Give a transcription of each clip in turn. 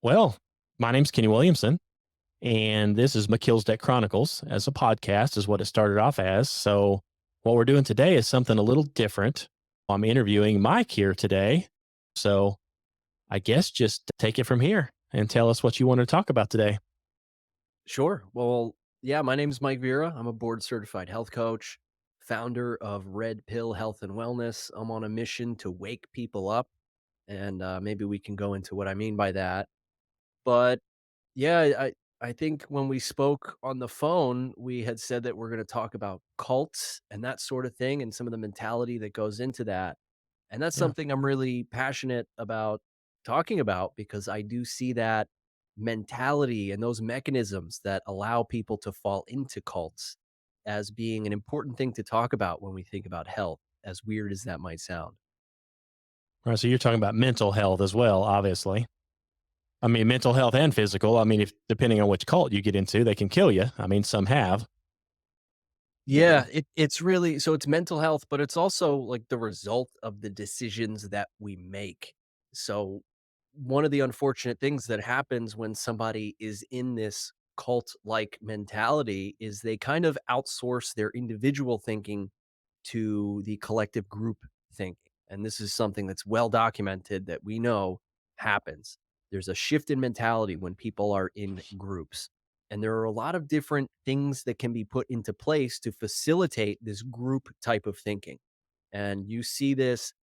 Well, my name's Kenny Williamson, and this is Melchizedek Chronicles as a podcast, is what it started off as. So, what we're doing today is something a little different. I'm interviewing Mike here today. So, I guess just take it from here and tell us what you want to talk about today. Sure. Well, yeah, my name is Mike Vera. I'm a board certified health coach, founder of Red Pill Health and Wellness. I'm on a mission to wake people up, and maybe we can go into what I mean by that. But yeah, I think when we spoke on the phone, we had said that we're going to talk about cults and that sort of thing, and some of the mentality that goes into that. And that's Yeah. something I'm really passionate about talking about because I do see that mentality and those mechanisms that allow people to fall into cults as being an important thing to talk about when we think about health, as weird as that might sound. All right. So, you're talking about mental health as well, obviously. I mean, mental health and physical. I mean, if depending on which cult you get into, they can kill you. I mean, some have. Yeah, it's really so it's mental health, but it's also like the result of the decisions that we make. So one of the unfortunate things that happens when somebody is in this cult like mentality is they kind of outsource their individual thinking to the collective group thinking. And this is something that's well documented that we know happens. There's a shift in mentality when people are in groups. And there are a lot of different things that can be put into place to facilitate this group type of thinking. And you see this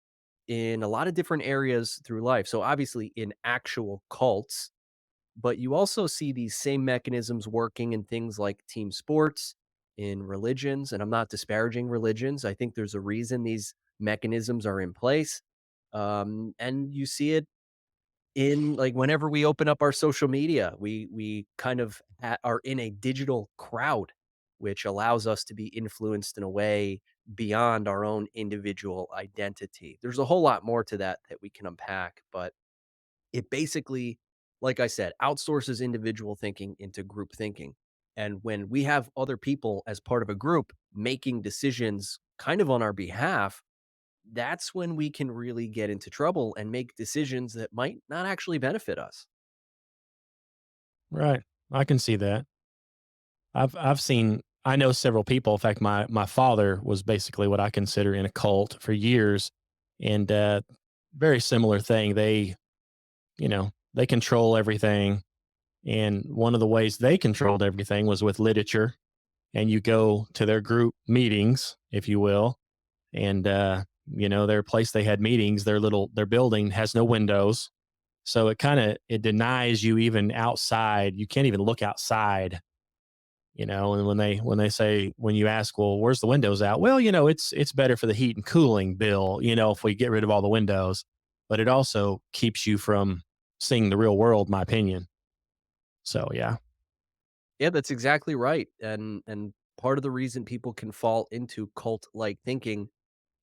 in a lot of different areas through life. So, obviously, in actual cults, but you also see these same mechanisms working in things like team sports, in religions, and I'm not disparaging religions. I think there's a reason these mechanisms are in place. And you see it in like whenever we open up our social media, we kind of are in a digital crowd, which allows us to be influenced in a way beyond our own individual identity. There's a whole lot more to that we can unpack, but it basically, like I said, outsources individual thinking into group thinking. And when we have other people as part of a group making decisions kind of on our behalf, that's when we can really get into trouble and make decisions that might not actually benefit us. Right. I can see that. I've seen I know several people. In fact, my father was basically what I consider in a cult for years, and very similar thing. They control everything, and one of the ways they controlled everything was with literature. And you go to their group meetings, if you will, and their place they had meetings, their building has no windows, so it denies you even outside. You can't even look outside, and when they say, when you ask, well, where's the windows out, well, it's better for the heat and cooling bill, if we get rid of all the windows, but it also keeps you from seeing the real world, my opinion. So yeah. Yeah, that's exactly right. And part of the reason people can fall into cult like thinking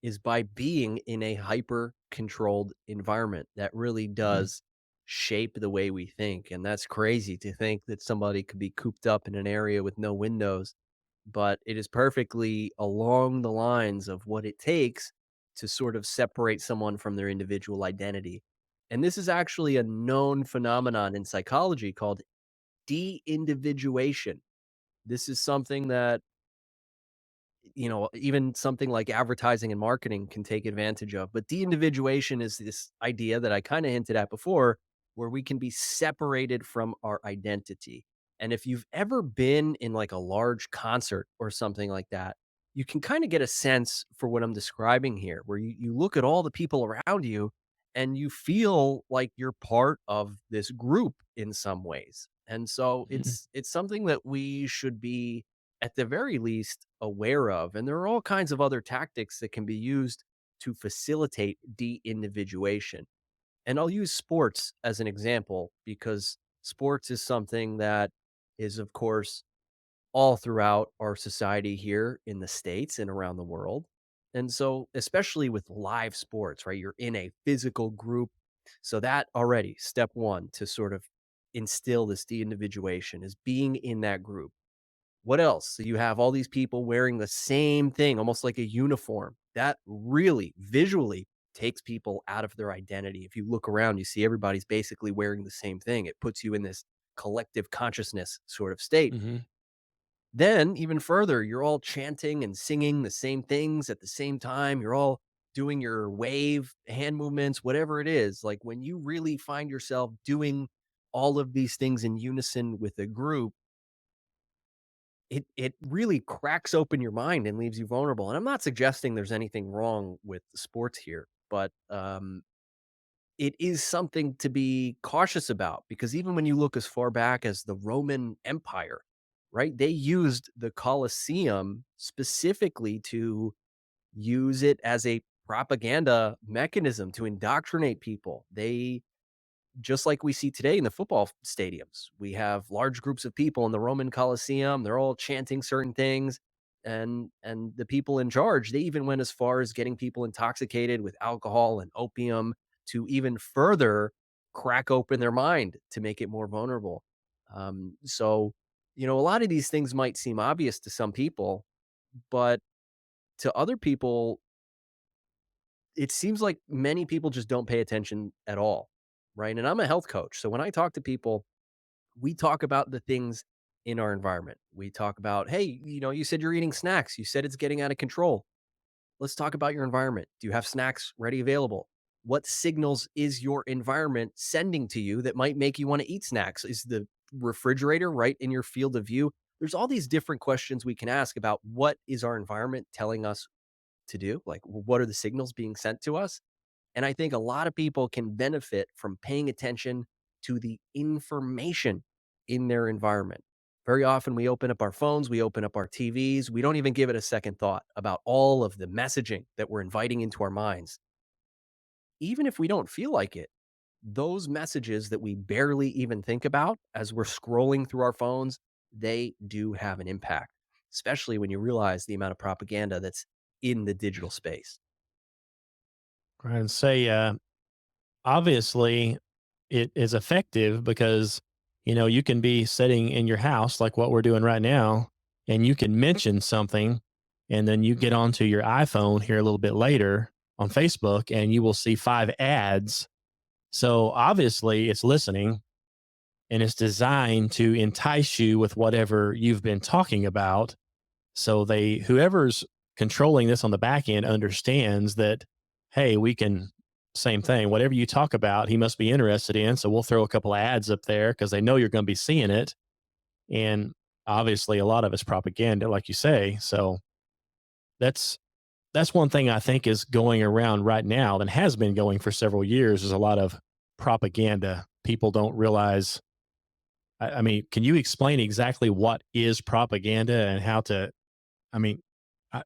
is by being in a hyper controlled environment that really Mhm. does shape the way we think. And that's crazy to think that somebody could be cooped up in an area with no windows, but it is perfectly along the lines of what it takes to sort of separate someone from their individual identity. And this is actually a known phenomenon in psychology called de individuation. This is something that even something like advertising and marketing can take advantage of. But de-individuation is this idea that I kind of hinted at before, where we can be separated from our identity. And if you've ever been in like a large concert or something like that, you can kind of get a sense for what I'm describing here, where you look at all the people around you and you feel like you're part of this group in some ways. And so Mhm. it's something that we should be at the very least aware of. And there are all kinds of other tactics that can be used to facilitate de individuation. And I'll use sports as an example because sports is something that is, of course, all throughout our society here in the States and around the world. And so, especially with live sports, right? You're in a physical group. So, that already, step one to sort of instill this de individuation is being in that group. What else? So you have all these people wearing the same thing, almost like a uniform. That really visually takes people out of their identity. If you look around, you see everybody's basically wearing the same thing. It puts you in this collective consciousness sort of state. Mhm. Then, even further, you're all chanting and singing the same things at the same time. You're all doing your wave, hand movements, whatever it is. Like when you really find yourself doing all of these things in unison with a group, it really cracks open your mind and leaves you vulnerable. And I'm not suggesting there's anything wrong with the sports here, but it is something to be cautious about because even when you look as far back as the Roman Empire, right? They used the Colosseum specifically to use it as a propaganda mechanism to indoctrinate people. They just like we see today in the football stadiums. We have large groups of people in the Roman Colosseum. They're all chanting certain things. And the people in charge, they even went as far as getting people intoxicated with alcohol and opium to even further crack open their mind to make it more vulnerable. So, a lot of these things might seem obvious to some people, but to other people, it seems like many people just don't pay attention at all, right? And I'm a health coach. So when I talk to people, we talk about the things in our environment. We talk about, hey, you said you're eating snacks. You said it's getting out of control. Let's talk about your environment. Do you have snacks ready available? What signals is your environment sending to you that might make you want to eat snacks? Is the refrigerator right in your field of view? There's all these different questions we can ask about what is our environment telling us to do? Like, what are the signals being sent to us? And I think a lot of people can benefit from paying attention to the information in their environment. Very often we open up our phones, we open up our TVs, we don't even give it a second thought about all of the messaging that we're inviting into our minds. Even if we don't feel like it, those messages that we barely even think about as we're scrolling through our phones, they do have an impact, especially when you realize the amount of propaganda that's in the digital space. Right, and say, obviously, it is effective because, you can be sitting in your house like what we're doing right now, and you can mention something, and then you get onto your iPhone here a little bit later on Facebook, and you will see 5 ads. So, obviously, it's listening, and it's designed to entice you with whatever you've been talking about. So whoever's controlling this on the back end understands that, hey, we can, same thing, whatever you talk about, he must be interested in. So we'll throw a couple of ads up there because they know you're going to be seeing it. And obviously a lot of it's propaganda, like you say. So that's that's one thing I think is going around right now and has been going for several years is a lot of propaganda. People don't realize. I mean, can you explain exactly what is propaganda and how to I mean, I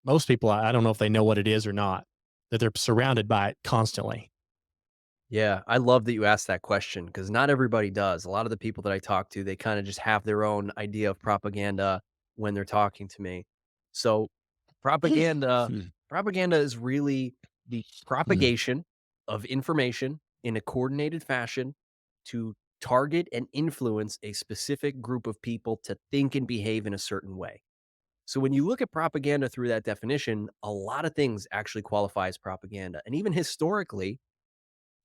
most people, I don't know if they know what it is or not, that they're surrounded by it constantly. Yeah, I love that you asked that question because not everybody does. A lot of the people that I talk to, they kind of just have their own idea of propaganda when they're talking to me. So, propaganda Hmm, propaganda is really the hmm, propagation of information in a coordinated fashion to target and influence a specific group of people to think and behave in a certain way. So when you look at propaganda through that definition, a lot of things actually qualify as propaganda. And even historically,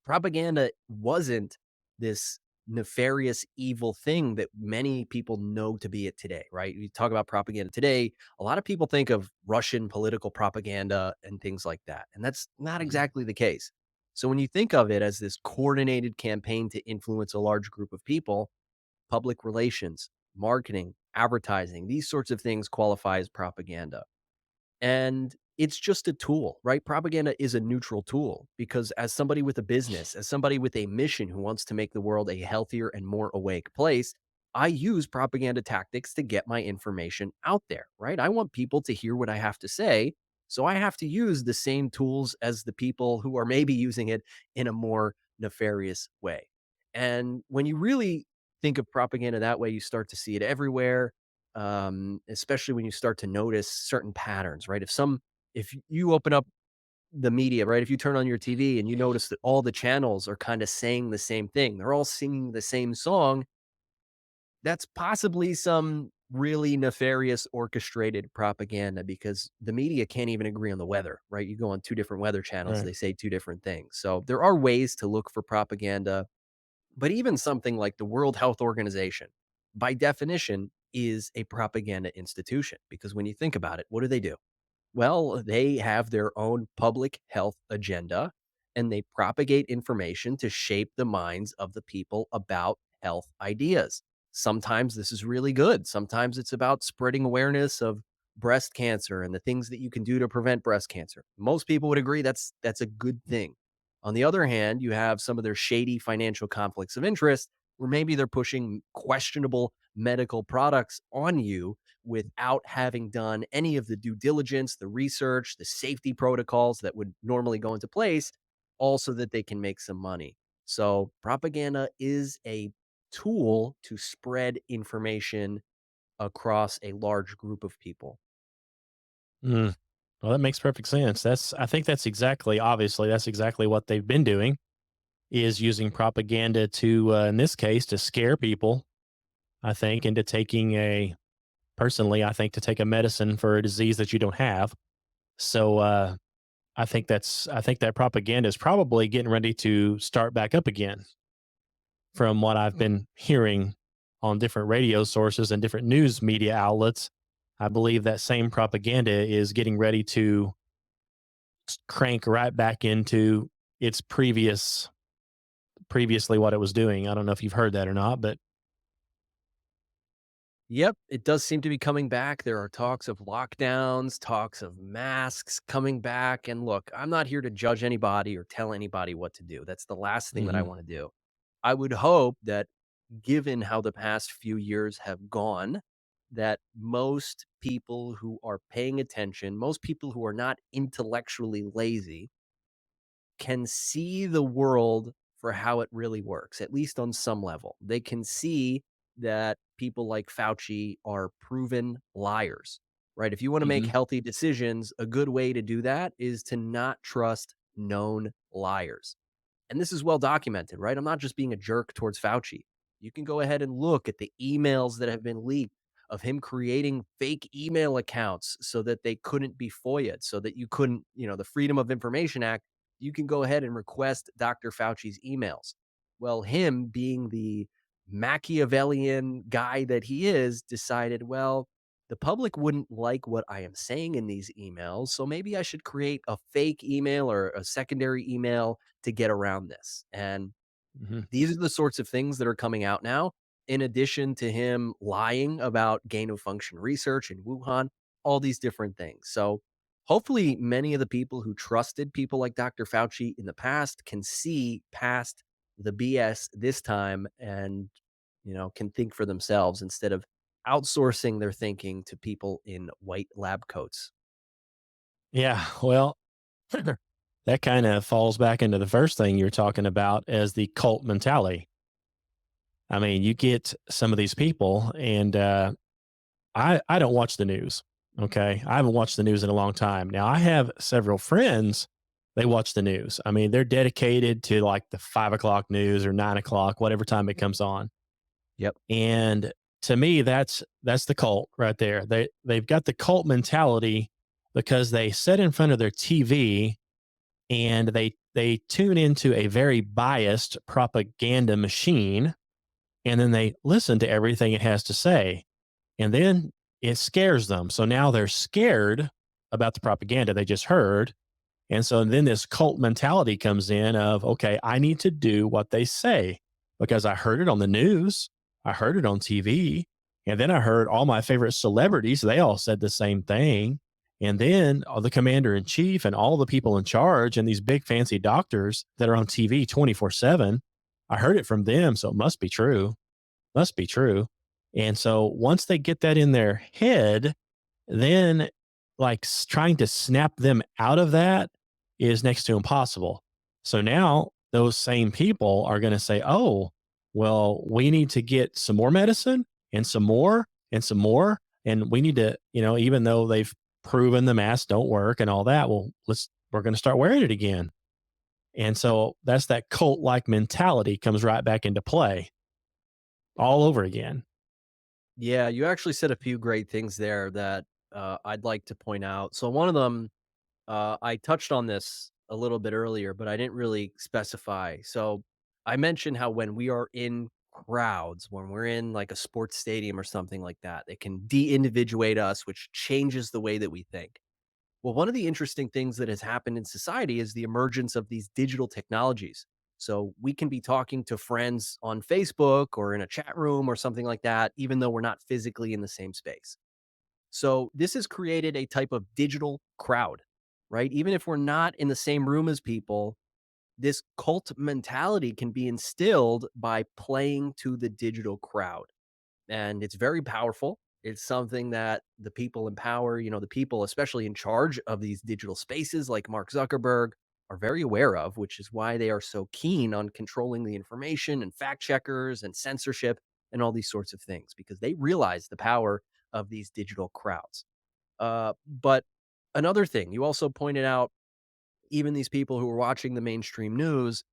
propaganda wasn't this nefarious evil thing that many people know to be it today, right? You talk about propaganda today, a lot of people think of Russian political propaganda and things like that. And that's not mhm, exactly the case. So when you think of it as this coordinated campaign to influence a large group of people, public relations, marketing, advertising, these sorts of things qualify as propaganda. And it's just a tool, right? Propaganda is a neutral tool because, as somebody with a business, as somebody with a mission who wants to make the world a healthier and more awake place, I use propaganda tactics to get my information out there, right? I want people to hear what I have to say. So I have to use the same tools as the people who are maybe using it in a more nefarious way. And when you really think of propaganda that way, you start to see it everywhere, especially when you start to notice certain patterns, right? If you open up the media, right? If you turn on your TV and you notice that all the channels are kind of saying the same thing, they're all singing the same song. That's possibly some really nefarious orchestrated propaganda because the media can't even agree on the weather, right? You go on two different weather channels, Right. they say two different things. So there are ways to look for propaganda, but even something like the World Health Organization, by definition, is a propaganda institution because when you think about it, what do? Well, they have their own public health agenda and they propagate information to shape the minds of the people about health ideas. Sometimes this is really good. Sometimes it's about spreading awareness of breast cancer and the things that you can do to prevent breast cancer. Most people would agree that's a good thing. On the other hand, you have some of their shady financial conflicts of interest where maybe they're pushing questionable medical products on you without having done any of the due diligence, the research, the safety protocols that would normally go into place, all so that they can make some money. So, propaganda is a tool to spread information across a large group of people. Mm. Well, that makes perfect sense. I think that's exactly, obviously, that's exactly what they've been doing is using propaganda to, in this case, to scare people, I think, into taking personally, I think to take a medicine for a disease that you don't have. So, I think that propaganda is probably getting ready to start back up again from what I've been hearing on different radio sources and different news media outlets. I believe that same propaganda is getting ready to crank right back into its previously what it was doing. I don't know if you've heard that or not, but Yep, it does seem to be coming back. There are talks of lockdowns, talks of masks coming back. And look, I'm not here to judge anybody or tell anybody what to do. That's the last thing that I mhm, want to do. I would hope that given how the past few years have gone, that most people who are paying attention, most people who are not intellectually lazy, can see the world for how it really works, at least on some level. They can see that people like Fauci are proven liars, right? If you want to make mhm, healthy decisions, a good way to do that is to not trust known liars. And this is well documented, right? I'm not just being a jerk towards Fauci. You can go ahead and look at the emails that have been leaked of him creating fake email accounts so that they couldn't be FOIA'd, so that you couldn't, the Freedom of Information Act, you can go ahead and request Dr. Fauci's emails. Well, him being the Machiavellian guy that he is, decided, well, the public wouldn't like what I am saying in these emails. So maybe I should create a fake email or a secondary email to get around this. And mhm. these are the sorts of things that are coming out now, in addition to him lying about gain of function research in Wuhan, all these different things. So hopefully, many of the people who trusted people like Dr. Fauci in the past can see past the BS this time and, can think for themselves instead of outsourcing their thinking to people in white lab coats. Yeah, well, that kind of falls back into the first thing you're talking about as the cult mentality. I mean, you get some of these people, and I don't watch the news. Okay, I haven't watched the news in a long time. Now I have several friends. They watch the news. I mean, they're dedicated to like the 5 o'clock news or 9 o'clock, whatever time it comes on. Yep. And to me, that's the cult right there. They've got the cult mentality because they sit in front of their TV and they tune into a very biased propaganda machine, and then they listen to everything it has to say, and then it scares them. So now they're scared about the propaganda they just heard, and so then this cult mentality comes in of, okay, I need to do what they say because I heard it on the news, I heard it on TV, and then I heard all my favorite celebrities, they all said the same thing. And then the commander in chief and all the people in charge and these big fancy doctors that are on TV 24/7, I heard it from them. So it must be true, must be true. And so once they get that in their head, then like trying to snap them out of that is next to impossible. So now those same people are going to say, oh, well, we need to get some more medicine and some more and some more. And we need to, even though they've proven the masks don't work and all that, well, we're going to start wearing it again. And so that's that cult like mentality comes right back into play all over again. Yeah, you actually said a few great things there that I'd like to point out. So one of them, I touched on this a little bit earlier, but I didn't really specify. So I mentioned how when we are in crowds, when we're in like a sports stadium or something like that, it can de-individuate us, which changes the way that we think. Well, one of the interesting things that has happened in society is the emergence of these digital technologies. So we can be talking to friends on Facebook or in a chat room or something like that, even though we're not physically in the same space. So this has created a type of digital crowd, right? Even if we're not in the same room as people, this cult mentality can be instilled by playing to the digital crowd, and it's very powerful. It's something that the people in power, the people especially in charge of these digital spaces like Mark Zuckerberg are very aware of, which is why they are so keen on controlling the information and fact checkers and censorship and all these sorts of things because they realize the power of these digital crowds. But another thing, you also pointed out, even these people who are watching the mainstream news,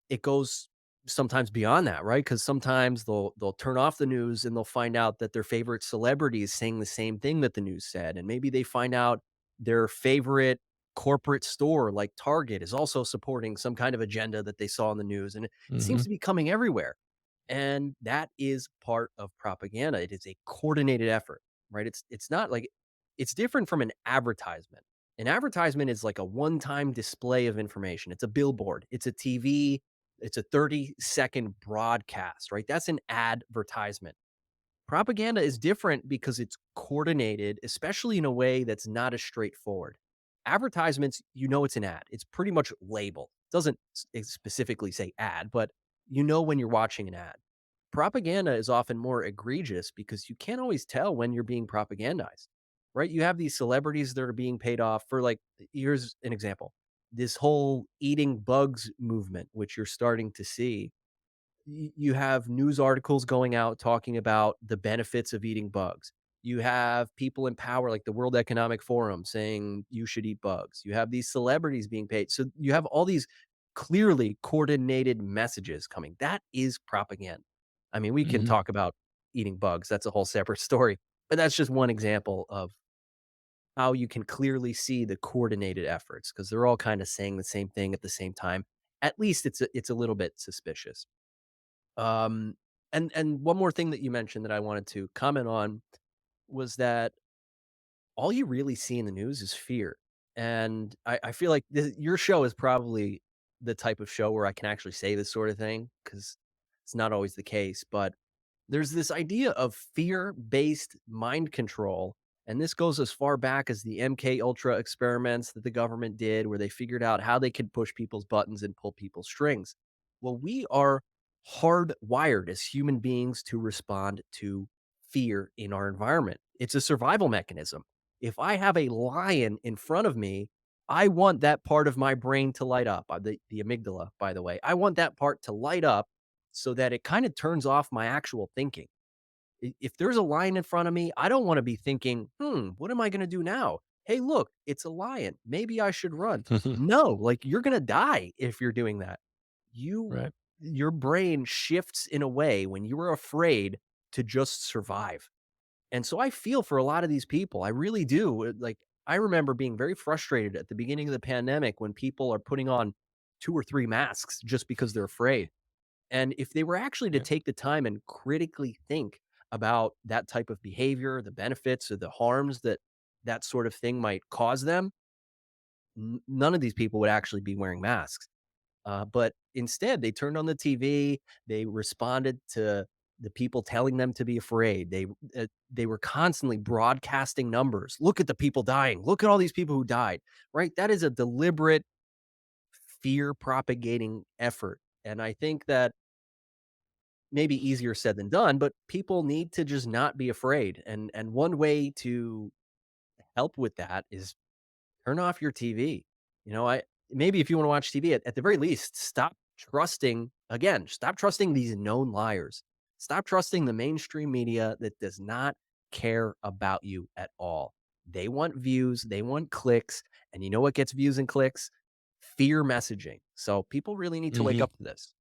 it goes sometimes beyond that, right? Because sometimes they'll turn off the news and they'll find out that their favorite celebrity is saying the same thing that the news said, and maybe they find out their favorite corporate store, like Target, is also supporting some kind of agenda that they saw in the news, and it seems Hmm. to be coming everywhere. And that is part of propaganda. It is a coordinated effort, right? It's not like it's different from an advertisement. An advertisement is like a one-time display of information. It's a billboard, it's a TV, it's a 30-second broadcast, right? That's an advertisement. Propaganda is different because it's coordinated, especially in a way that's not as straightforward. Advertisements, it's an ad. It's pretty much labeled. It doesn't specifically say ad, but when you're watching an ad. Propaganda is often more egregious because you can't always tell when you're being propagandized, right? You have these celebrities that are being paid off for, like, here's an example, this whole eating bugs movement, which you're starting to see. You have news articles going out talking about the benefits of eating bugs. You have people in power like the World Economic Forum saying you should eat bugs. You have these celebrities being paid. So you have all these clearly coordinated messages coming. That is propaganda. I mean, we can Hmm. talk about eating bugs. That's a whole separate story. But that's just one example of how you can clearly see the coordinated efforts because they're all kind of saying the same thing at the same time. At least it's a little bit suspicious. Um, and one more thing that you mentioned that I wanted to comment on was that all you really see in the news is fear. And I feel like your show is probably the type of show where I can actually say this sort of thing because it's not always the case. But there's this idea of fear-based mind control, and this goes as far back as the MK Ultra experiments that the government did, where they figured out how they could push people's buttons and pull people's strings. Well, we are hardwired as human beings to respond to fear in our environment. It's a survival mechanism. If I have a lion in front of me, I want that part of my brain to light up. The amygdala, by the way. I want that part to light up so that it kind of turns off my actual thinking. If there's a lion in front of me, I don't want to be thinking, what am I going to do now? Hey, look, it's a lion. Maybe I should run. No, like you're going to die if you're doing that. You, Right. your brain shifts in a way when you are afraid to just survive. And so I feel for a lot of these people. I really do. Like, I remember being very frustrated at the beginning of the pandemic when people are putting on 2 or 3 masks just because they're afraid. And if they were actually to Yeah. take the time and critically think about that type of behavior, the benefits or the harms that that sort of thing might cause them, none of these people would actually be wearing masks. But instead, they turned on the TV. They responded to the people telling them to be afraid. They were constantly broadcasting numbers. Look at the people dying. Look at all these people who died. Right? That is a deliberate fear propagating effort. And I think that maybe easier said than done, but people need to just not be afraid. And one way to help with that is turn off your TV. I maybe if you want to watch TV, at the very least, stop trusting these known liars. Stop trusting the mainstream media that does not care about you at all. They want views, they want clicks, and you know what gets views and clicks? Fear messaging. So people really need to wake Hmm. up to this.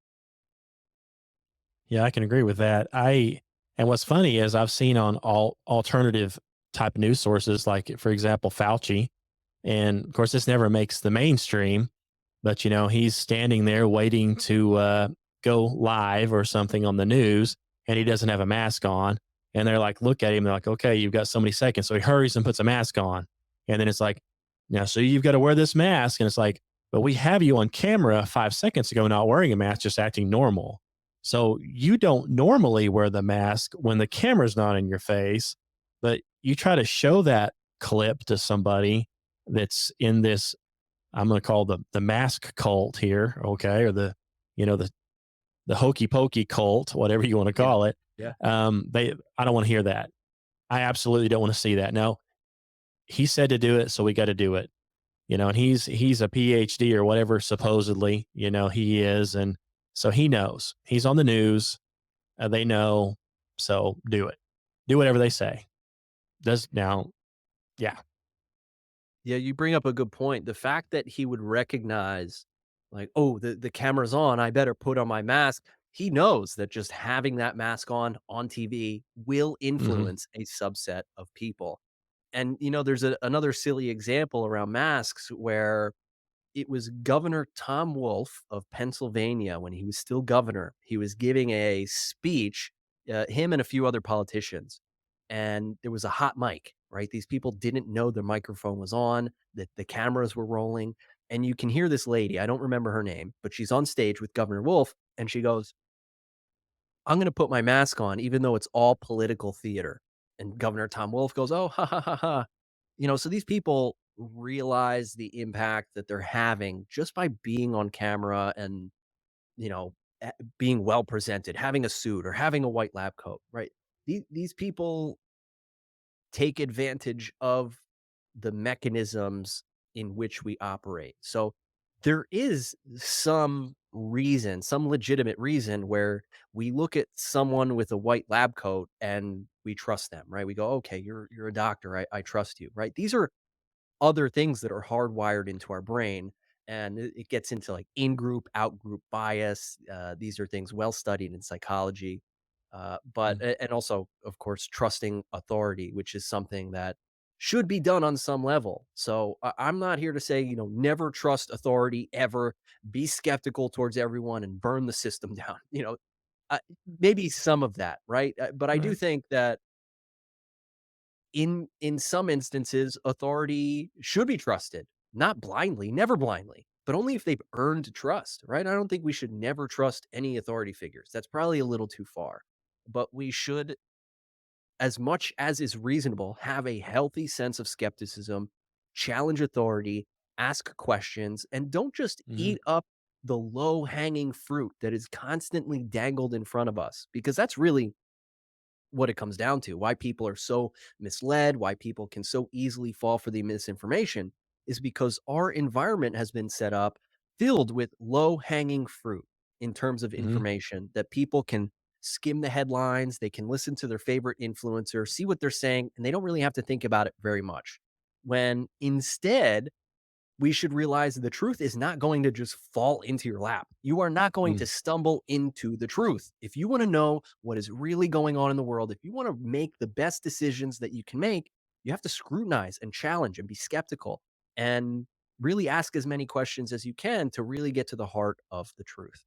Yeah, I can agree with that. I And what's funny is I've seen on all alternative type news sources, like for example, Fauci, and of course, this never makes the mainstream, but he's standing there waiting to go live or something on the news, and he doesn't have a mask on. And they're like, look at him. They're like, okay, you've got so many seconds. So he hurries and puts a mask on. And then it's like, now, so you've got to wear this mask. And it's like, but we have you on camera 5 seconds ago not wearing a mask, just acting normal. So you don't normally wear the mask when the camera's not in your face, but you try to show that clip to somebody that's in this, I'm going to call the mask cult here, okay, or the hokey pokey cult, whatever you want to Yeah. call it. Yeah. I don't want to hear that. I absolutely don't want to see that. No, he said to do it, so we got to do it. And he's a PhD or whatever supposedly, he is, and so he knows. He's on the news. They know, so do it. Do whatever they say. Does now, yeah. Yeah, you bring up a good point. The fact that he would recognize, like, oh, the camera's on, I better put on my mask. He knows that just having that mask on TV will Hmm. influence a subset of people. And there's another silly example around masks where it was Governor Tom Wolf of Pennsylvania when he was still governor. He was giving a speech, him and a few other politicians, and there was a hot mic, right? These people didn't know the microphone was on, that the cameras were rolling, and you can hear this lady, I don't remember her name, but she's on stage with Governor Wolf, and she goes, I'm going to put my mask on, even though it's all political theater. And Governor Tom Wolf goes, oh, ha, ha, ha, ha. So these people realize the impact that they're having just by being on camera and, you know, being well presented, having a suit or having a white lab coat, right? These people take advantage of the mechanisms in which we operate. So there is some reason, some legitimate reason where we look at someone with a white lab coat and we trust them, right? We go, okay, you're a doctor. I trust you, right? These are other things that are hardwired into our brain. And it gets into like in group, out group bias. These are things well studied in psychology. And also, of course, trusting authority, which is something that should be done on some level. So I'm not here to say, never trust authority ever, be skeptical towards everyone and burn the system down. Uh, Maybe some of that, right? But I do Right. think that in some instances, authority should be trusted, not blindly, never blindly, but only if they've earned trust, right? I don't think we should never trust any authority figures. That's probably a little too far. But we should, as much as is reasonable, have a healthy sense of skepticism, challenge authority, ask questions, and don't just Hmm. eat up the low hanging fruit that is constantly dangled in front of us, because that's really what it comes down to. Why people are so misled, why people can so easily fall for the misinformation is because our environment has been set up filled with low hanging fruit in terms of Hmm. information that people can skim the headlines, they can listen to their favorite influencer, see what they're saying, and they don't really have to think about it very much. When instead, we should realize the truth is not going to just fall into your lap. You are not going to stumble into the truth. If you want to know what is really going on in the world, if you want to make the best decisions that you can make, you have to scrutinize and challenge and be skeptical and really ask as many questions as you can to really get to the heart of the truth.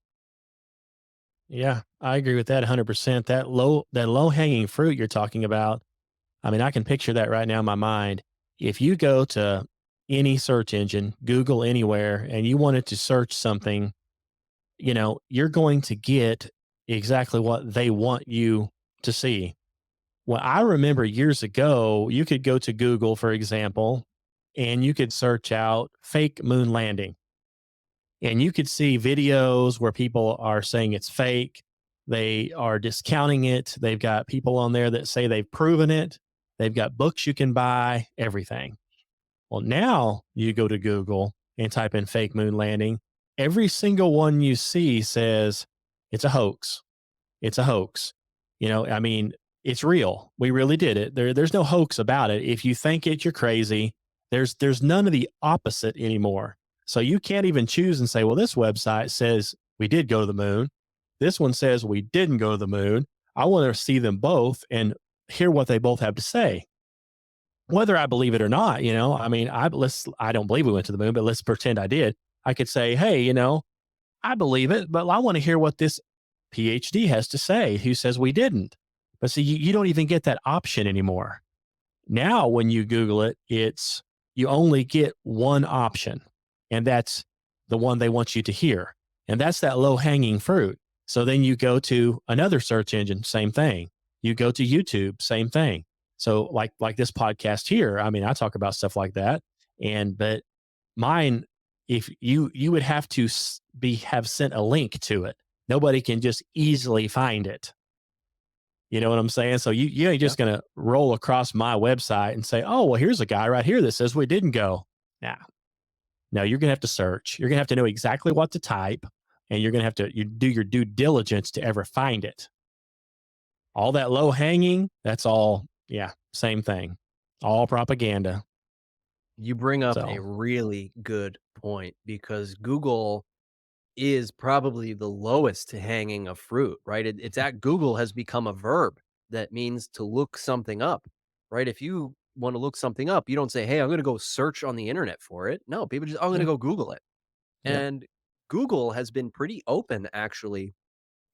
Yeah, I agree with that 100%. That low hanging fruit you're talking about, I mean, I can picture that right now in my mind. If you go to any search engine, Google anywhere, and you wanted to search something, you're going to get exactly what they want you to see. Well, I remember years ago, you could go to Google, for example, and you could search out fake moon landing, and you could see videos where people are saying it's fake. They are discounting it. They've got people on there that say they've proven it. They've got books you can buy, everything. Well, now you go to Google and type in fake moon landing. Every single one you see says it's a hoax. It's a hoax. I mean, it's real. We really did it. There's no hoax about it. If you think it, you're crazy. There's none of the opposite anymore. So you can't even choose and say, well, this website says we did go to the moon. This one says we didn't go to the moon. I want to see them both and hear what they both have to say. Whether I believe it or not, I mean, I don't believe we went to the moon, but let's pretend I did. I could say, hey, I believe it, but I want to hear what this PhD has to say who says we didn't. But see, you don't even get that option anymore. Now, when you Google it, you only get one option, and that's the one they want you to hear. And that's that low hanging fruit. So then you go to another search engine, same thing. You go to YouTube, same thing. So like this podcast here, I mean, I talk about stuff like that. But mine, if you would have to have sent a link to it. Nobody can just easily find it. You know what I'm saying? So you ain't Yeah. just gonna roll across my website and say, "Oh, well, here's a guy right here that says we didn't go." Nah, no, you're gonna have to search. You're gonna have to know exactly what to type, and you're gonna have to do your due diligence to ever find it. All that low hanging, that's all, yeah, same thing, all propaganda. You bring up a So, really good point because Google is probably the lowest hanging of fruit, right? It's at Google has become a verb that means to look something up, right? If you want to look something up, you don't say, "Hey, I'm going to go search on the internet for it." No, people just, "I'm going to yeah, go Google it." yep, And Google has been pretty open, actually.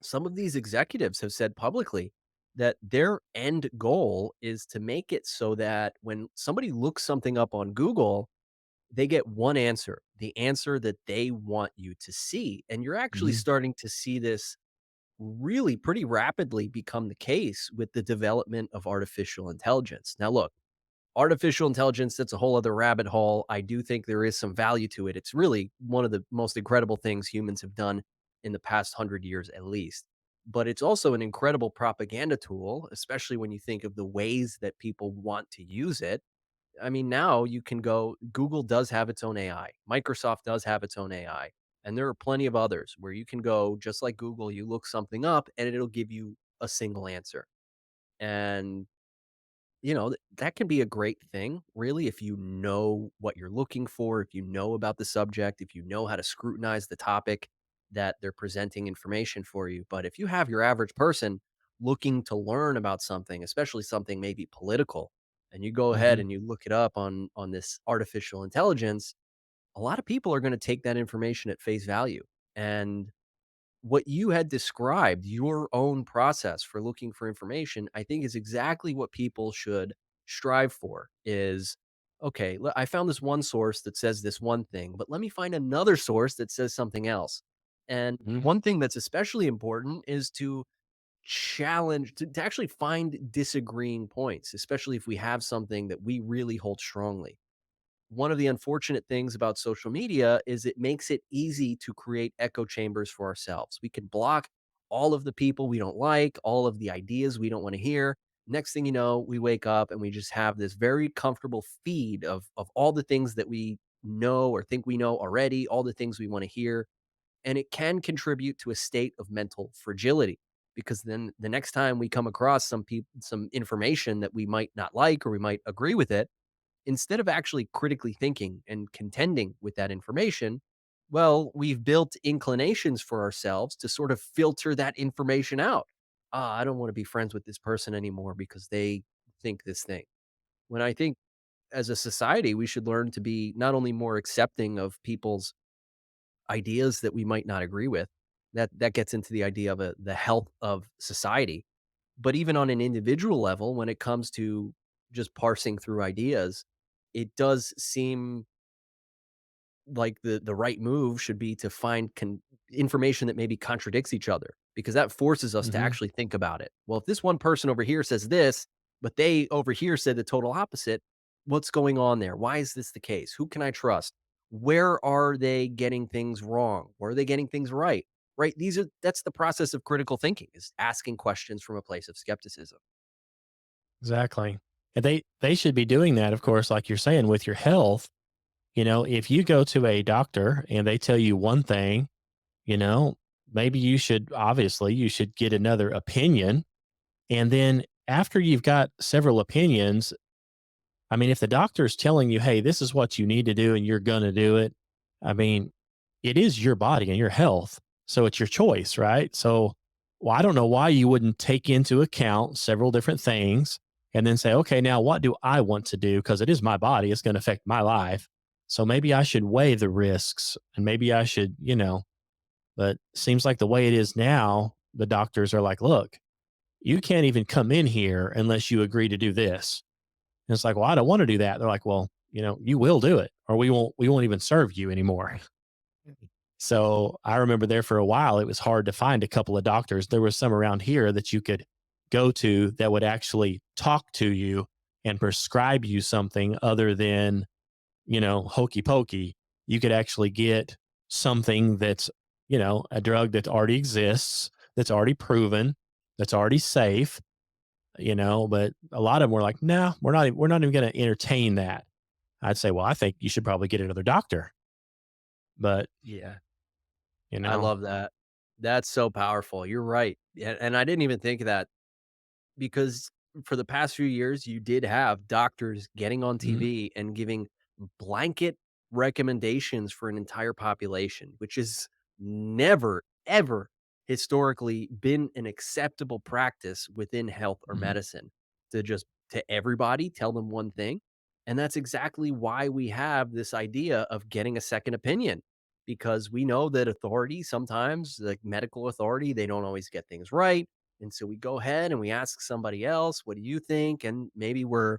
Some of these executives have said publicly that their end goal is to make it so that when somebody looks something up on Google, they get one answer, the answer that they want you to see. And you're actually mhm, starting to see this really pretty rapidly become the case with the development of artificial intelligence. Now, look, artificial intelligence, that's a whole other rabbit hole. I do think there is some value to it. It's really one of the most incredible things humans have done in the past 100 years, at least. But it's also an incredible propaganda tool, especially when you think of the ways that people want to use it. I mean, now you can go, Google does have its own AI, Microsoft does have its own AI, and there are plenty of others where you can go, just like Google, you look something up and it'll give you a single answer. And that can be a great thing, really, if you know what you're looking for, if you know about the subject, if you know how to scrutinize the topic that they're presenting information for you. But if you have your average person looking to learn about something, especially something maybe political, and you go ahead mhm, and you look it up on this artificial intelligence, a lot of people are going to take that information at face value. And what you had described, your own process for looking for information, I think is exactly what people should strive for is, okay, I found this one source that says this one thing, but let me find another source that says something else. And mhm, one thing that's especially important is to challenge, to actually find disagreeing points, especially if we have something that we really hold strongly. One of the unfortunate things about social media is it makes it easy to create echo chambers for ourselves. We can block all of the people we don't like, all of the ideas we don't want to hear. Next thing you know, we wake up and we just have this very comfortable feed of all the things that we know or think we know already, all the things we want to hear. And it can contribute to a state of mental fragility because then the next time we come across some information that we might not like or we might agree with it, instead of actually critically thinking and contending with that information, well, we've built inclinations for ourselves to sort of filter that information out. I don't want to be friends with this person anymore because they think this thing. When I think as a society, we should learn to be not only more accepting of people's ideas that we might not agree with, that gets into the idea of the health of society, but even on an individual level, when it comes to just parsing through ideas, it does seem like the right move should be to find information that maybe contradicts each other because that forces us to mhm. actually think about it. Well, if this one person over here says this, but they over here said the total opposite, what's going on there? Why is this the case? Who can I trust? Where are they getting things wrong? Where are they getting things right? Right? That's the process of critical thinking is asking questions from a place of skepticism. Exactly. And they should be doing that, of course, like you're saying, with your health. If you go to a doctor and they tell you one thing, you know, maybe you should get another opinion. And then after you've got several opinions, I mean, if the doctor is telling you, hey, this is what you need to do and you're going to do it, I mean, it is your body and your health. So it's your choice, right? So Well, I don't know why you wouldn't take into account several different things and then say, okay, now what do I want to do? Because it is my body, it's going to affect my life. So maybe I should weigh the risks and maybe I should, but seems like the way it is now, the doctors are like, look, you can't even come in here unless you agree to do this. And it's like, well, I don't want to do that. They're like, well, you will do it or we won't even serve you anymore. So I remember there for a while, it was hard to find a couple of doctors. There was some around here that you could go to that would actually talk to you and prescribe you something other than, hokey pokey. You could actually get something that's, a drug that already exists, that's already proven, that's already safe, but a lot of them were like, no, we're not even going to entertain that. I'd say, well, I think you should probably get another doctor. But, Yeah. you I know, love that. That's so powerful. You're right. And I didn't even think of that because for the past few years, you did have doctors getting on mhm, TV and giving blanket recommendations for an entire population, which is never, ever historically been an acceptable practice within health or mhm, medicine to just to everybody tell them one thing. And that's exactly why we have this idea of getting a second opinion because we know that authority sometimes, like medical authority, they don't always get things right, and so we go ahead and we ask somebody else, what do you think? And maybe we're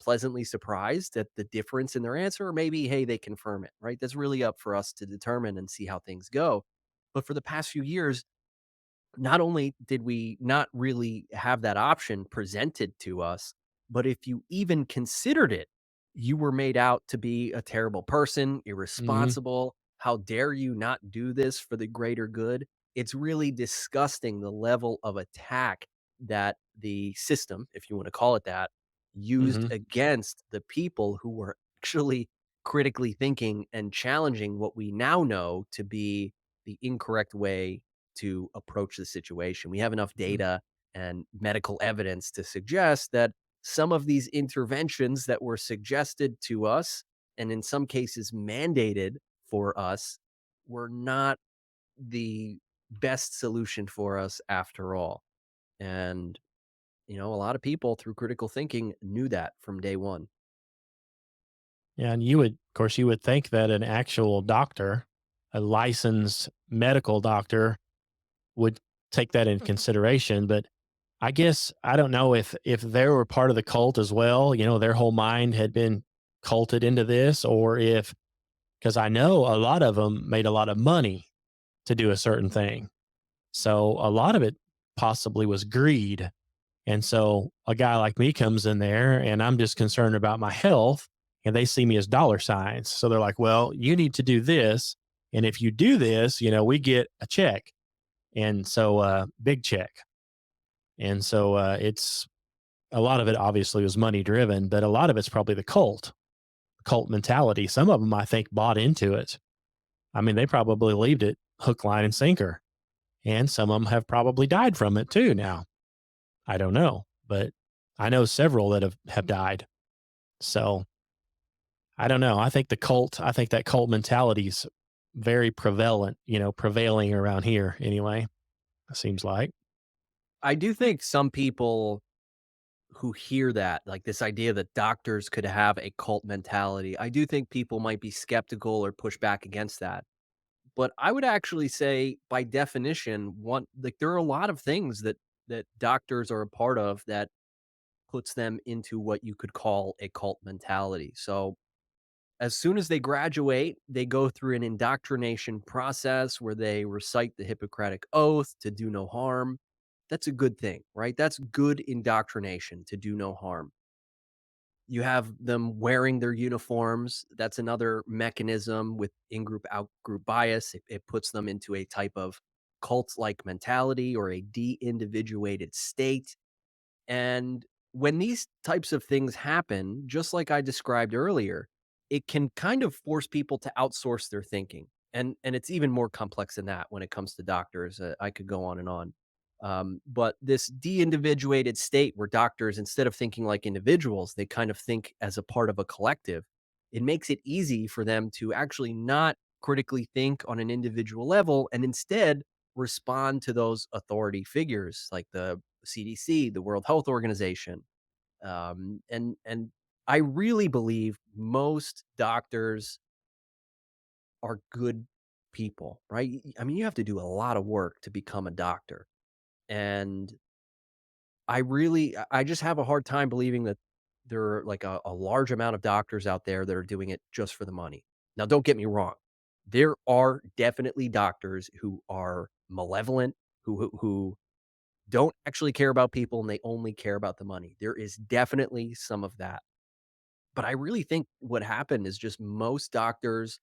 pleasantly surprised at the difference in their answer, or maybe, hey, they confirm it, right? That's really up for us to determine and see how things go. But for the past few years, not only did we not really have that option presented to us, but if you even considered it, you were made out to be a terrible person, mhm, irresponsible. How dare you not do this for the greater good? It's really disgusting the level of attack that the system, if you want to call it that, used mhm. against the people who were actually critically thinking and challenging what we now know to be the incorrect way to approach the situation. We have enough Mm. data and medical evidence to suggest that some of these interventions that were suggested to us and in some cases mandated for us were not the best solution for us after all. And, a lot of people through critical thinking knew that from day one. Yeah, and you would think that an actual doctor, a licensed medical doctor would take that in consideration, but I guess I don't know if they were part of the cult as well, their whole mind had been culted into this or if because I know a lot of them made a lot of money to do a certain thing. So a lot of it possibly was greed. And so a guy like me comes in there and I'm just concerned about my health and they see me as dollar signs. So they're like, well, you need to do this. And if you do this, we get a check. And so, big check. And so, it's a lot of it obviously was money driven, but a lot of it's probably the cult mentality. Some of them I think bought into it. I mean, they probably believed it hook, line, and sinker. And some of them have probably died from it too now. I don't know, but I know several that have died. So I don't know. I think that cult mentality is very prevalent, prevailing around here anyway, it seems like. I do think some people who hear that, like this idea that doctors could have a cult mentality, I do think people might be skeptical or push back against that. But I would actually say by definition, one like there are a lot of things that doctors are a part of that puts them into what you could call a cult mentality. So as soon as they graduate, they go through an indoctrination process where they recite the Hippocratic Oath to do no harm. That's a good thing, right? That's good indoctrination to do no harm. You have them wearing their uniforms. That's another mechanism with in group, out group bias. It puts them into a type of cult like mentality or a de individuated state. And when these types of things happen, just like I described earlier, it can kind of force people to outsource their thinking. And it's even more complex than that when it comes to doctors. I could go on and on. But this de-individuated state where doctors, instead of thinking like individuals, they kind of think as a part of a collective. It makes it easy for them to actually not critically think on an individual level and instead respond to those authority figures like the CDC, the World Health Organization. And I really believe most doctors are good people, right? I mean, you have to do a lot of work to become a doctor. And I just have a hard time believing that there are like a large amount of doctors out there that are doing it just for the money. Now, don't get me wrong. There are definitely doctors who are malevolent, who don't actually care about people and they only care about the money. There is definitely some of that. But I really think what happened is just most doctors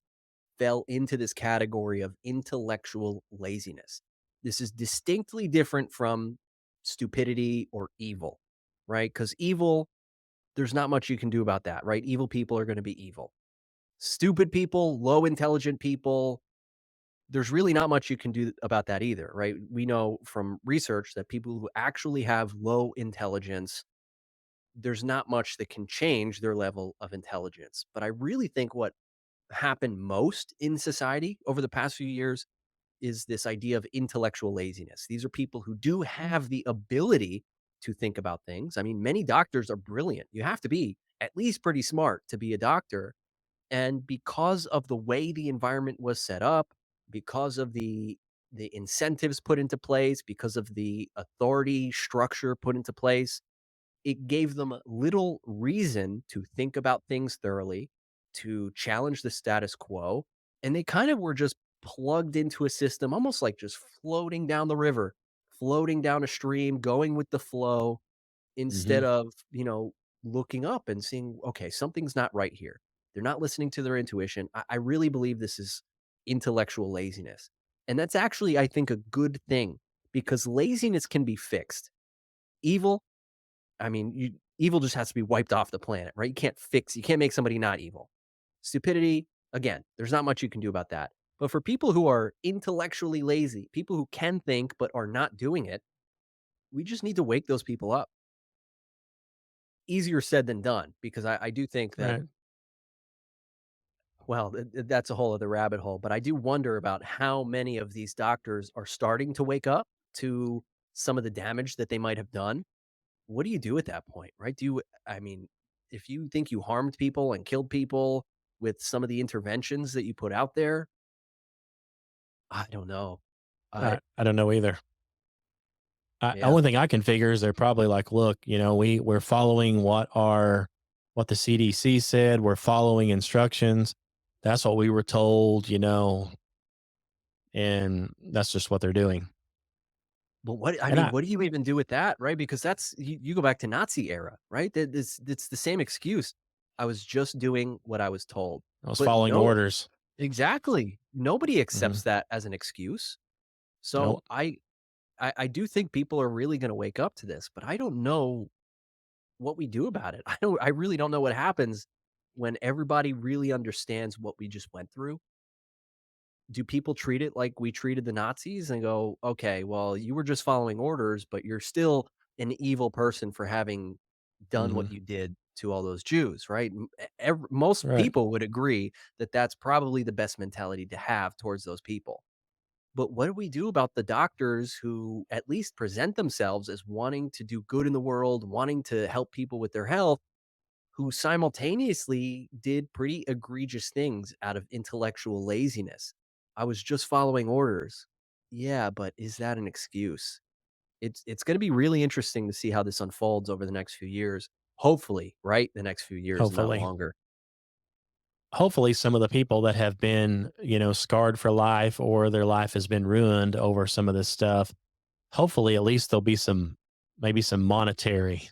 fell into this category of intellectual laziness. This is distinctly different from stupidity or evil, right? Because evil, there's not much you can do about that, right? Evil people are going to be evil. Stupid people, low intelligent people, there's really not much you can do about that either, right? We know from research that people who actually have low intelligence, there's not much that can change their level of intelligence. But I really think what happened most in society over the past few years is this idea of intellectual laziness. These are people who do have the ability to think about things. I mean, many doctors are brilliant. You have to be at least pretty smart to be a doctor. And because of the way the environment was set up, because of the incentives put into place, because of the authority structure put into place, it gave them little reason to think about things thoroughly, to challenge the status quo, and they kind of were just plugged into a system, almost like just floating down the river, floating down a stream, going with the flow Hmm. instead of, looking up and seeing, okay, something's not right here. They're not listening to their intuition. I really believe this is intellectual laziness. And that's actually, I think, a good thing because laziness can be fixed. Evil, I mean, evil just has to be wiped off the planet, right? You can't make somebody not evil. Stupidity, again, there's not much you can do about that. But for people who are intellectually lazy, people who can think but are not doing it, we just need to wake those people up. Easier said than done because I do think that, Right. well, that's a whole other rabbit hole. But I do wonder about how many of these doctors are starting to wake up to some of the damage that they might have done. What do you do at that point, right? I mean, if you think you harmed people and killed people with some of the interventions that you put out there, I don't know. I I don't know either. Yeah. Only thing I can figure is they're probably like, look, we're following what the CDC said. We're following instructions. That's what we were told, and that's just what they're doing. But what I And mean, what do you even do with that, right? Because that's you go back to Nazi era, right? That it's the same excuse. I was just doing what I was told. I was But following no, orders. exactly. Nobody Hmm. accepts that as an excuse. So Nope. I do think people are really going to wake up to this, but I don't know what we do about it. I really don't know what happens when everybody really understands what we just went through. Do people treat it like we treated the Nazis and go, "Okay, well, you were just following orders, but you're still an evil person for having done what Hmm. you did to all those Jews," right? Most Right. people would agree that that's probably the best mentality to have towards those people. But what do we do about the doctors who at least present themselves as wanting to do good in the world, wanting to help people with their health, who simultaneously did pretty egregious things out of intellectual laziness? I was just following orders. Yeah, but is that an excuse? It's going to be really interesting to see how this unfolds over the next few years. Hopefully, right? The next few years, not Hopefully. longer. Hopefully some of the people that have been, scarred for life or their life has been ruined over some of this stuff, hopefully at least there'll be maybe some monetary,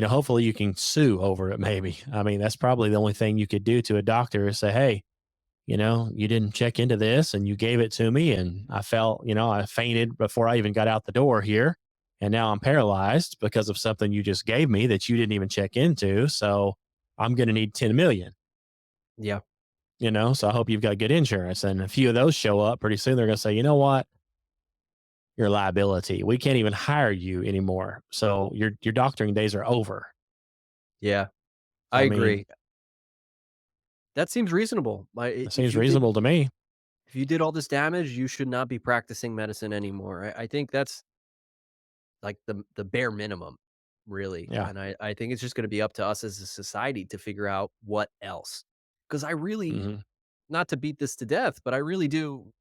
hopefully you can sue over it maybe. I mean, that's probably the only thing you could do to a doctor is say, "Hey, you didn't check into this and you gave it to me and I felt, I fainted before I even got out the door here. And now I'm paralyzed because of something you just gave me that you didn't even check into. So I'm going to need 10 million, Yeah. so I hope you've got good insurance." And a few of those show up pretty soon. They're going to say, "You know what? You're a liability. We can't even hire you anymore. So your doctoring days are over." Yeah. I I mean, agree. That seems reasonable. that If seems you think reasonable to me. If you did all this damage, you should not be practicing medicine anymore. I think that's like the bare minimum, really. Yeah. And I think it's just gonna be up to us as a society to figure out what else. Because I really, Hmm. not to beat this to death, but I really do,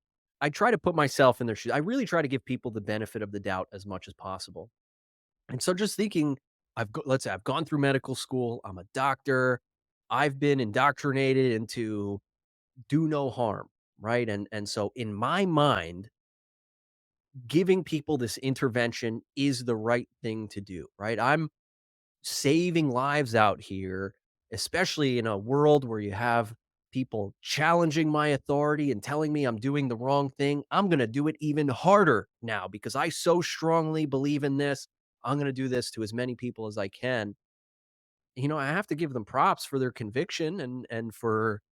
I try to put myself in their shoes. I really try to give people the benefit of the doubt as much as possible. And so just thinking, let's say I've gone through medical school, I'm a doctor, I've been indoctrinated into do no harm, right? And so in my mind, giving people this intervention is the right thing to do, right? I'm saving lives out here, especially in a world where you have people challenging my authority and telling me I'm doing the wrong thing. I'm going to do it even harder now because I so strongly believe in this. I'm going to do this to as many people as I can. I have to give them props for their conviction and for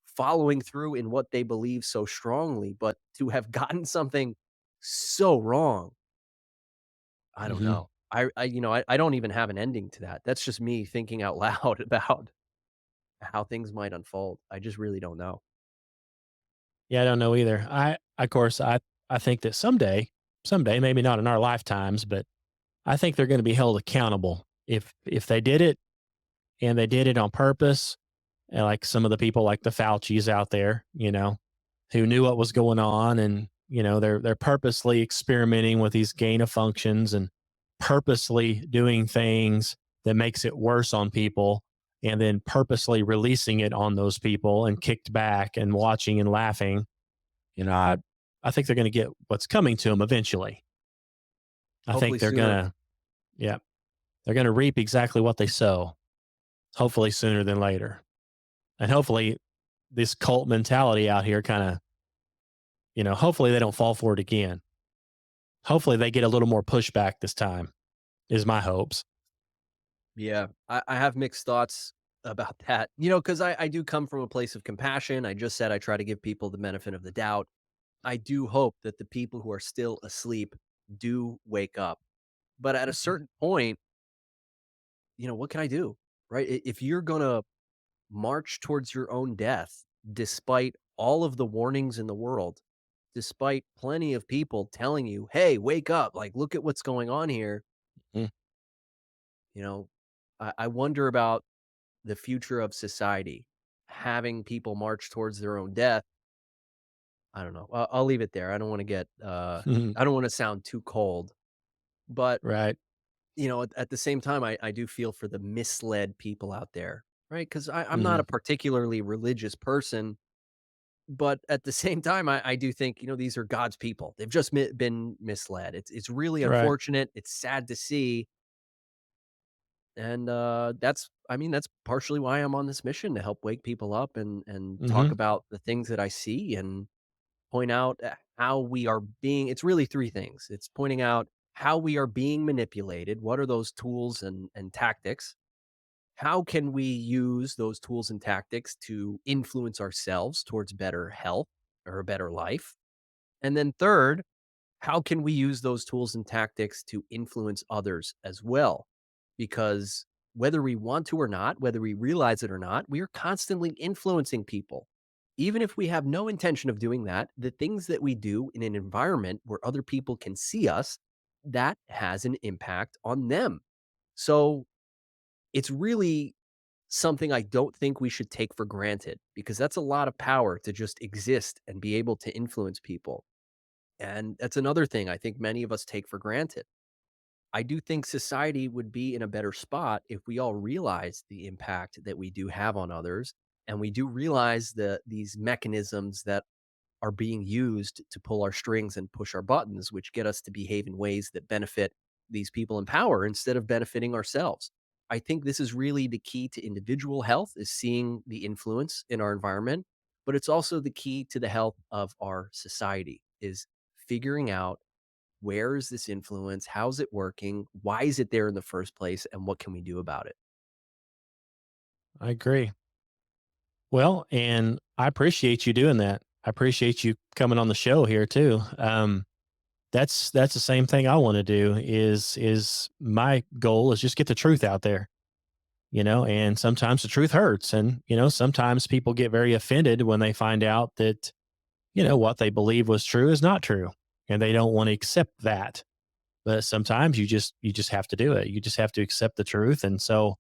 following through in what they believe so strongly, but to have gotten something so wrong, I don't Hmm. know. I don't even have an ending to that. That's just me thinking out loud about how things might unfold. I just really don't know. Yeah, I don't know either. Of course, I think that someday, maybe not in our lifetimes, but I think they're going to be held accountable if they did it and they did it on purpose. And like some of the people, like the Fauci's out there, who knew what was going on, and they're purposely experimenting with these gain of functions and purposely doing things that makes it worse on people, and then purposely releasing it on those people and kicked back and watching and laughing. you know, I I think they're going to get what's coming to them eventually. I think Hopefully they're sooner. gonna, yeah, they're gonna reap exactly what they sow. Hopefully sooner than later, and hopefully this cult mentality out here kind of, hopefully they don't fall for it again. Hopefully they get a little more pushback this time. Is my hopes. Yeah, I have mixed thoughts about that. Because I do come from a place of compassion. I just said I try to give people the benefit of the doubt. I do hope that the people who are still asleep do wake up. But at a certain point, what can I do? Right? If you're going to march towards your own death, despite all of the warnings in the world, despite plenty of people telling you, hey, wake up, like, look at what's going on here. Mm. You know, I wonder about the future of society, having people march towards their own death. I don't know. I'll leave it there. I don't want to I don't want to sound too cold, but Right. at the same time, I do feel for the misled people out there, right? Because I'm not Hmm. a particularly religious person, but at the same time, I do think these are God's people. They've just been misled. It's really Right. unfortunate. It's sad to see, and that's partially why I'm on this mission to help wake people up and talk Hmm. about the things that I see and point out how we are being. It's really three things. It's pointing out how we are being manipulated. What are those tools and tactics? How can we use those tools and tactics to influence ourselves towards better health or a better life? And then third, how can we use those tools and tactics to influence others as well? Because whether we want to or not, whether we realize it or not, we are constantly influencing people. Even if we have no intention of doing that, the things that we do in an environment where other people can see us, that has an impact on them. So it's really something I don't think we should take for granted because that's a lot of power to just exist and be able to influence people. And that's another thing I think many of us take for granted. I do think society would be in a better spot if we all realized the impact that we do have on others and we do realize these mechanisms that are being used to pull our strings and push our buttons, which get us to behave in ways that benefit these people in power instead of benefiting ourselves. I think this is really the key to individual health is seeing the influence in our environment, but it's also the key to the health of our society is figuring out where is this influence, how's it working, why is it there in the first place, and what can we do about it? I agree. Well, and I appreciate you doing that. I appreciate you coming on the show here too. That's the same thing I want to do. Is my goal is just get the truth out there. And sometimes the truth hurts, and sometimes people get very offended when they find out that what they believe was true is not true, and they don't want to accept that. But sometimes you just have to do it. You just have to accept the truth. And so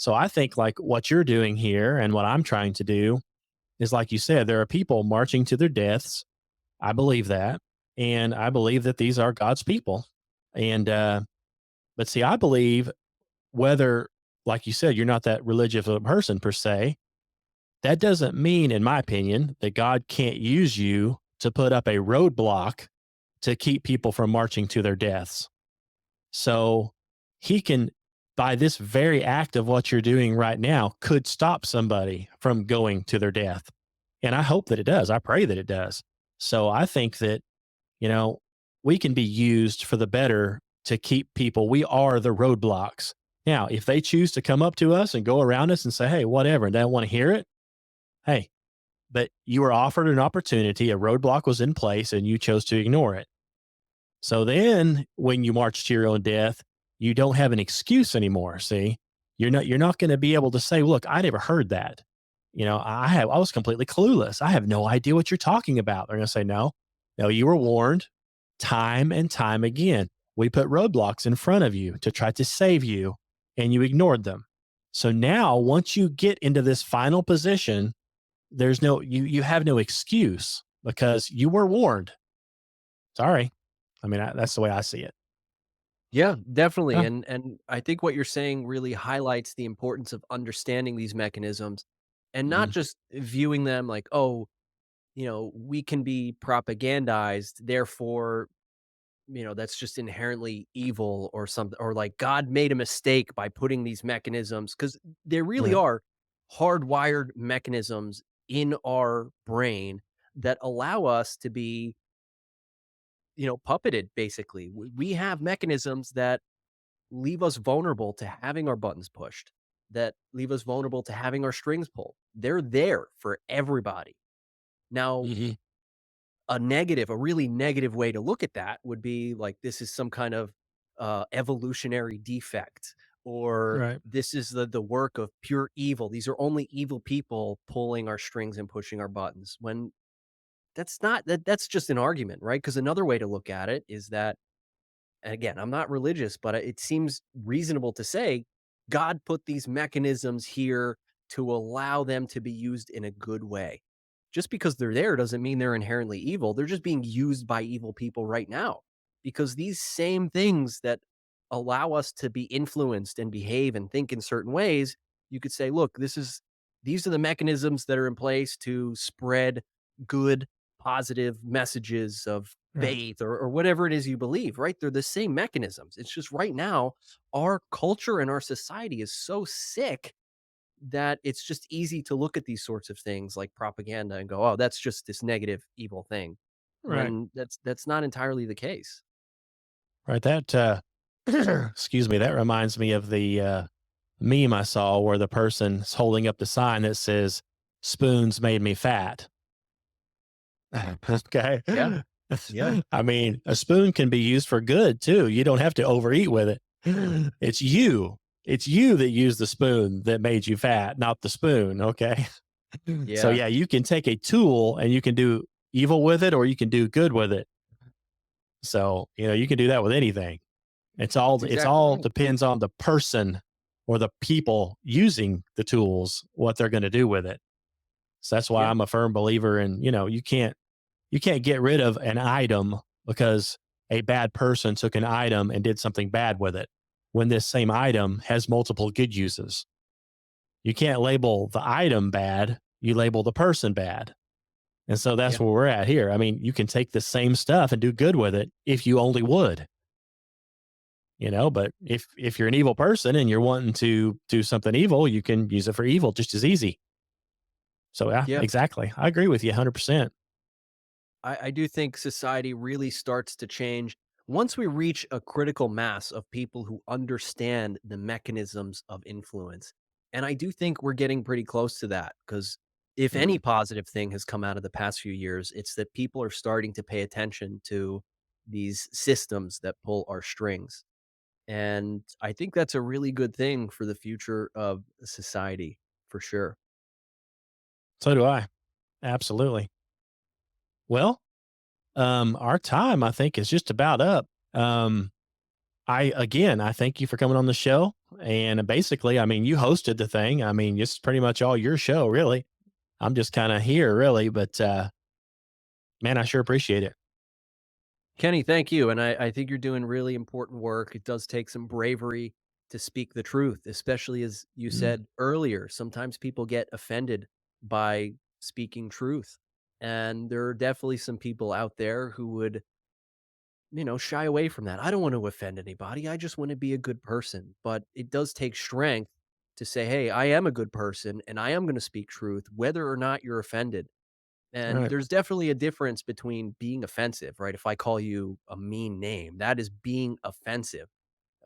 I think like what you're doing here and what I'm trying to do is like you said, there are people marching to their deaths. I believe that. And I believe that these are God's people. And but see, I believe whether, like you said, you're not that religious of a person per se, that doesn't mean, in my opinion, that God can't use you to put up a roadblock to keep people from marching to their deaths. So he can, by this very act of what you're doing right now, could stop somebody from going to their death. And I hope that it does. I pray that it does. So I think that, you know, we can be used for the better to keep people. We are the roadblocks. Now, if they choose to come up to us and go around us and say, hey, whatever, and they don't want to hear it, hey, but you were offered an opportunity, a roadblock was in place, and you chose to ignore it. So then when you march to your own death, you don't have an excuse anymore. See, you're not going to be able to say, look, I never heard that. I was completely clueless. I have no idea what you're talking about. They're going to say, no, no, you were warned time and time again. We put roadblocks in front of you to try to save you, and you ignored them. So now once you get into this final position, there's no you have no excuse because you were warned. Sorry. I mean, that's the way I see it. Yeah, definitely. Yeah. And I think what you're saying really highlights the importance of understanding these mechanisms and not Mhm. just viewing them like, oh, we can be propagandized, therefore, that's just inherently evil or something, or like God made a mistake by putting these mechanisms because there really Right. are hardwired mechanisms in our brain that allow us to be, puppeted basically. We have mechanisms that leave us vulnerable to having our buttons pushed, that leave us vulnerable to having our strings pulled. They're there for everybody. Now, Mhm. a really negative way to look at that would be like this is some kind of evolutionary defect, or Right. this is the work of pure evil. These are only evil people pulling our strings and pushing our buttons. When that's just an argument, right? Because another way to look at it is that, and again, I'm not religious, but it seems reasonable to say God put these mechanisms here to allow them to be used in a good way. Just because they're there doesn't mean they're inherently evil. They're just being used by evil people right now because these same things that allow us to be influenced and behave and think in certain ways, you could say, look, these are the mechanisms that are in place to spread good, positive messages of Right. faith or whatever it is you believe, right? They're the same mechanisms. It's just right now, our culture and our society is so sick that it's just easy to look at these sorts of things like propaganda and go, oh, that's just this negative, evil thing. Right. When that's not entirely the case. Right. That excuse me, that reminds me of the meme I saw where the person's holding up the sign that says spoons made me fat. Okay. Yeah. Yeah. I mean, a spoon can be used for good too. You don't have to overeat with it. It's you. It's you that used the spoon that made you fat, not the spoon. Okay. So Yeah. yeah, you can take a tool and you can do evil with it or you can do good with it. So, you can do that with anything. It's That's all it's exactly all right. depends on the person or the people using the tools, what they're going to do with it. So that's why Yeah. I'm a firm believer in, you can't get rid of an item because a bad person took an item and did something bad with it. When this same item has multiple good uses. You can't label the item bad, you label the person bad. And so that's Yeah. where we're at here. I mean, you can take the same stuff and do good with it if you only would, but if you're an evil person and you're wanting to do something evil, you can use it for evil just as easy. So yeah, Yeah. exactly. I agree with you 100%. I do think society really starts to change once we reach a critical mass of people who understand the mechanisms of influence. And I do think we're getting pretty close to that because if Mm. any positive thing has come out of the past few years, it's that people are starting to pay attention to these systems that pull our strings. And I think that's a really good thing for the future of society for sure. So do I. Absolutely. Well, our time, I think, is just about up. I thank you for coming on the show. And basically, I mean, you hosted the thing. I mean, it's pretty much all your show, really. I'm just kind of here, really. But man, I sure appreciate it. Kenny, thank you. And I think you're doing really important work. It does take some bravery to speak the truth, especially as you Mm, said earlier. Sometimes people get offended by speaking truth. And there are definitely some people out there who would, shy away from that. I don't want to offend anybody. I just want to be a good person. But it does take strength to say, hey, I am a good person and I am going to speak truth, whether or not you're offended. all And right. there's definitely a difference between being offensive, right? If I call you a mean name, that is being offensive.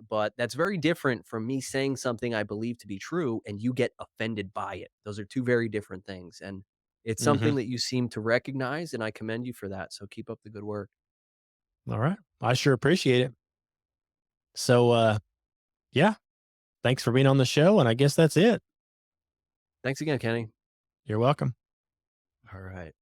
But that's very different from me saying something I believe to be true and you get offended by it. Those are two very different things. And it's Hmm. something that you seem to recognize, and I commend you for that. So keep up the good work. All right. I sure appreciate it. So, yeah, thanks for being on the show. And I guess that's it. Thanks again, Kenny. You're welcome. All right.